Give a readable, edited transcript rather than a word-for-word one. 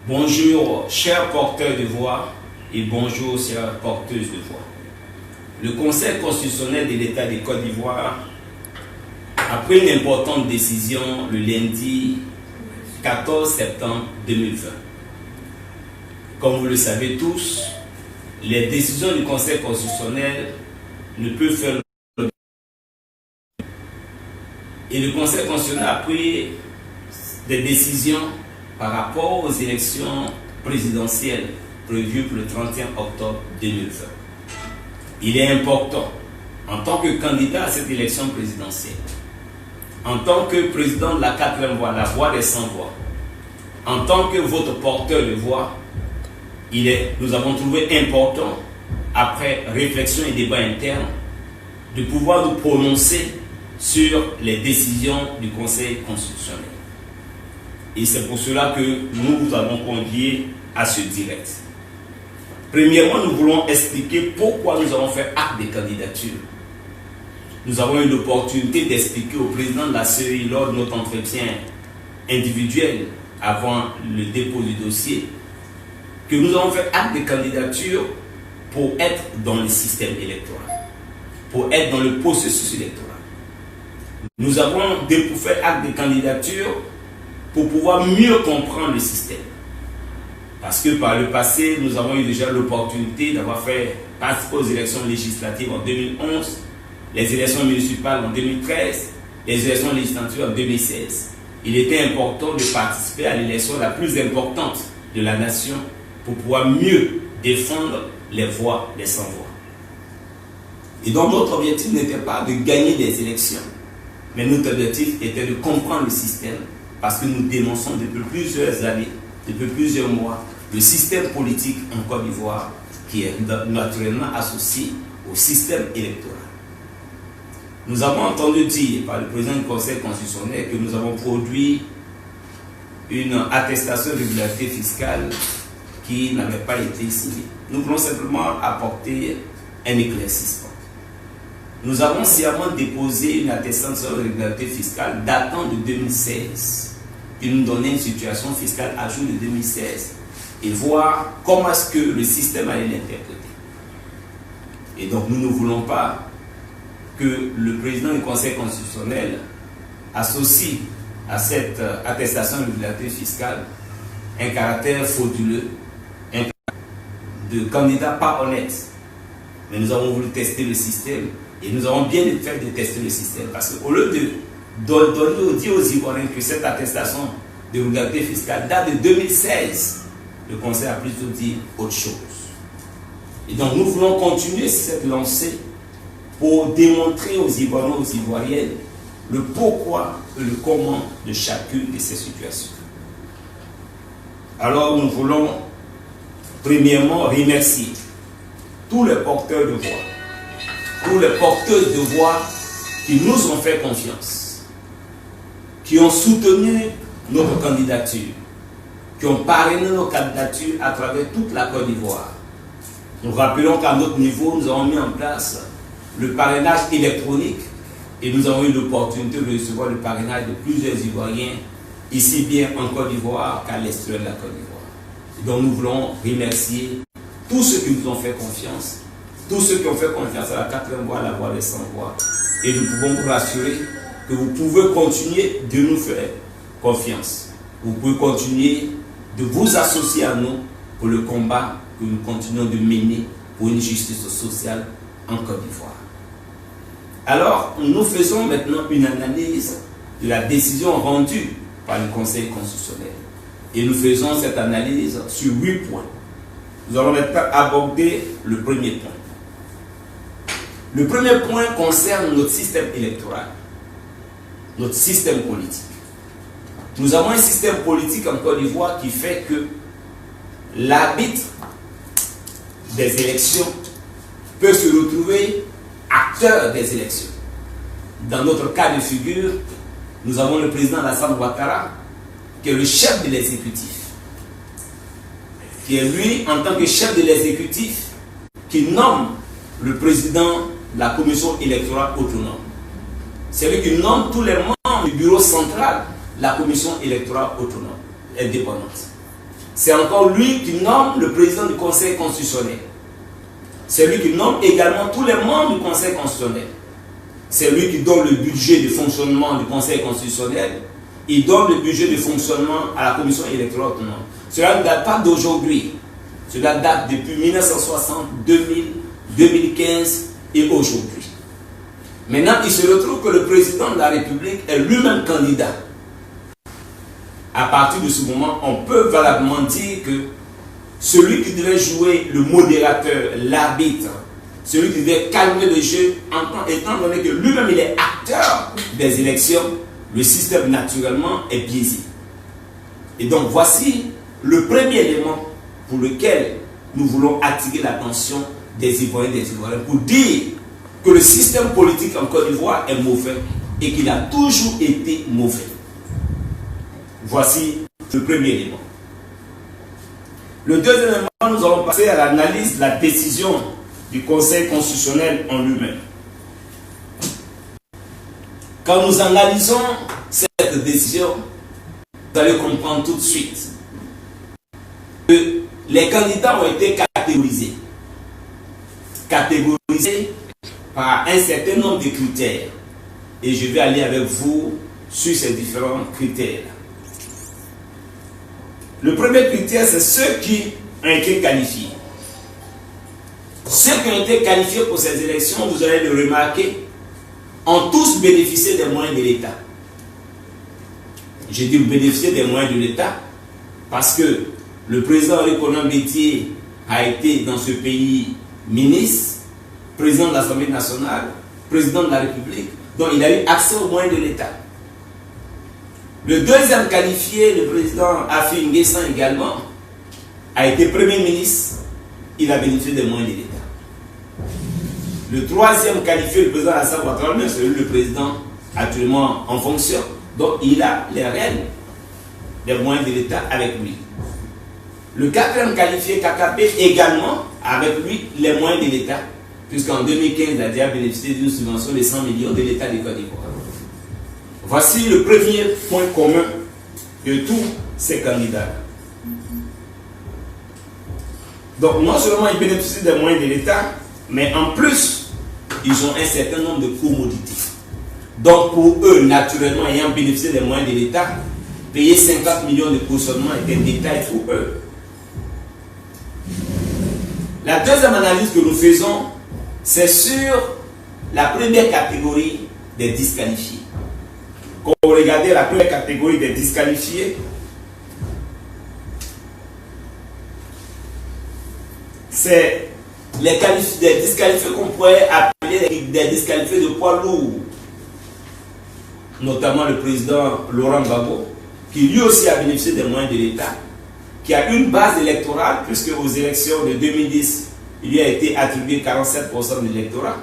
Bonjour, chers porteurs de voix et bonjour, chères porteuses de voix. Le Conseil constitutionnel de l'État de Côte d'Ivoire a pris une importante décision le lundi 14 septembre 2020. Comme vous le savez tous, les décisions du Conseil constitutionnel ne peuvent faire le... Et le Conseil constitutionnel a pris des décisions par rapport aux élections présidentielles prévues pour le 31 octobre 2020. Il est important, en tant que candidat à cette élection présidentielle, en tant que président de la 4e voie, la voie des sans voix, en tant que votre porteur de voix, nous avons trouvé important, après réflexion et débat interne, de pouvoir nous prononcer sur les décisions du Conseil constitutionnel. Et c'est pour cela que nous vous avons convié à ce direct. Premièrement, nous voulons expliquer pourquoi nous avons fait acte de candidature. Nous avons eu l'opportunité d'expliquer au président de la CEI lors de notre entretien individuel avant le dépôt du dossier que nous avons fait acte de candidature pour être dans le système électoral, pour être dans le processus électoral. Nous avons fait acte de candidature pour pouvoir mieux comprendre le système. Parce que par le passé, nous avons eu déjà l'opportunité d'avoir fait participer aux élections législatives en 2011, les élections municipales en 2013, les élections législatives en 2016. Il était important de participer à l'élection la plus importante de la nation pour pouvoir mieux défendre les voix des sans-voix. Et donc notre objectif n'était pas de gagner des élections, mais notre objectif était de comprendre le système, parce que nous dénonçons depuis plusieurs années, depuis plusieurs mois, le système politique en Côte d'Ivoire qui est naturellement associé au système électoral. Nous avons entendu dire par le président du Conseil constitutionnel que nous avons produit une attestation de régularité fiscale qui n'avait pas été signée. Nous voulons simplement apporter un éclaircissement. Nous avons sciemment déposé une attestation de régularité fiscale datant de 2016 qui nous donnait une situation fiscale à jour de 2016 et voir comment est-ce que le système allait l'interpréter. Et donc nous ne voulons pas que le président du Conseil constitutionnel associe à cette attestation de régularité fiscale un caractère frauduleux, un caractère de candidat pas honnête. Mais nous avons voulu tester le système et nous avons bien fait de tester le système parce qu'au lieu de dire aux Ivoiriens que cette attestation de régularité fiscale date de 2016, le Conseil a plutôt dit autre chose. Et donc nous voulons continuer cette lancée pour démontrer aux Ivoiriens et aux Ivoiriennes le pourquoi et le comment de chacune de ces situations. Alors nous voulons premièrement remercier tous les porteurs de voix, tous les porteuses de voix qui nous ont fait confiance, qui ont soutenu notre candidature, qui ont parrainé nos candidatures à travers toute la Côte d'Ivoire. Nous rappelons qu'à notre niveau, nous avons mis en place le parrainage électronique et nous avons eu l'opportunité de recevoir le parrainage de plusieurs Ivoiriens, ici bien en Côte d'Ivoire qu'à l'extérieur de la Côte d'Ivoire. Donc nous voulons remercier tous ceux qui nous ont fait confiance, tous ceux qui ont fait confiance à la 4e voie, la voie des sans-voix. Et nous pouvons vous rassurer que vous pouvez continuer de nous faire confiance. Vous pouvez continuer de vous associer à nous pour le combat que nous continuons de mener pour une justice sociale en Côte d'Ivoire. Alors, nous faisons maintenant une analyse de la décision rendue par le Conseil constitutionnel. Et nous faisons cette analyse sur 8 points. Nous allons maintenant aborder le premier point. Le premier point concerne notre système électoral, notre système politique. Nous avons un système politique en Côte d'Ivoire qui fait que l'arbitre des élections peut se retrouver acteur des élections. Dans notre cas de figure, nous avons le président Alassane Ouattara, qui est le chef de l'exécutif, qui est lui, en tant que chef de l'exécutif, qui nomme le président de la commission électorale autonome. C'est lui qui nomme tous les membres du bureau central de la commission électorale autonome, indépendante. c'est encore lui qui nomme le président du Conseil constitutionnel. C'est lui qui nomme également tous les membres du Conseil constitutionnel. C'est lui qui donne le budget de fonctionnement du Conseil constitutionnel. Il donne le budget de fonctionnement à la Commission électorale autonome. Cela ne date pas d'aujourd'hui. Cela date depuis 1960, 2000, 2015 et aujourd'hui. Maintenant, il se retrouve que le président de la République est lui-même candidat. À partir de ce moment, on peut valablement dire que celui qui devait jouer le modérateur, l'arbitre, celui qui devait calmer le jeu, étant donné que lui-même il est acteur des élections, le système naturellement est biaisé. Et donc voici le premier élément pour lequel nous voulons attirer l'attention des Ivoiriens et des Ivoiriens pour dire que le système politique en Côte d'Ivoire est mauvais et qu'il a toujours été mauvais. Voici le premier élément. Le deuxième élément, nous allons passer à l'analyse de la décision du Conseil constitutionnel en lui-même. Quand nous analysons cette décision, vous allez comprendre tout de suite que les candidats ont été catégorisés. Catégorisés par un certain nombre de critères. Et je vais aller avec vous sur ces différents critères. Le premier critère, c'est ceux qui ont été qualifiés. Ceux qui ont été qualifiés pour ces élections, vous allez le remarquer, ont tous bénéficié des moyens de l'État. J'ai dit bénéficier des moyens de l'État parce que le président Rekonan Bétier a été dans ce pays ministre, président de l'Assemblée nationale, président de la République, donc il a eu accès aux moyens de l'État. Le deuxième qualifié, le président Afi N'Guessan également, a été Premier ministre, il a bénéficié des moyens de l'État. Le troisième qualifié, le président Alassane Ouattara, c'est le président actuellement en fonction, donc il a les rênes des moyens de l'État avec lui. Le quatrième qualifié, KKP, également avec lui les moyens de l'État, puisqu'en 2015, il a déjà bénéficié d'une subvention de 100 millions de l'État de Côte d'Ivoire. Voici le premier point commun de tous ces candidats. Donc non seulement ils bénéficient des moyens de l'État, mais en plus, ils ont un certain nombre de commodités. Donc pour eux, naturellement, ayant bénéficié des moyens de l'État, payer 50 millions de cautionnement est un détail pour eux. La deuxième analyse que nous faisons, c'est sur la première catégorie des disqualifiés. Quand vous regardez la première catégorie des disqualifiés, c'est des disqualifiés qu'on pourrait appeler des disqualifiés de poids lourd, notamment le président Laurent Gbagbo, qui lui aussi a bénéficié des moyens de l'État, qui a une base électorale, puisque aux élections de 2010, il lui a été attribué 47% de l'électorat.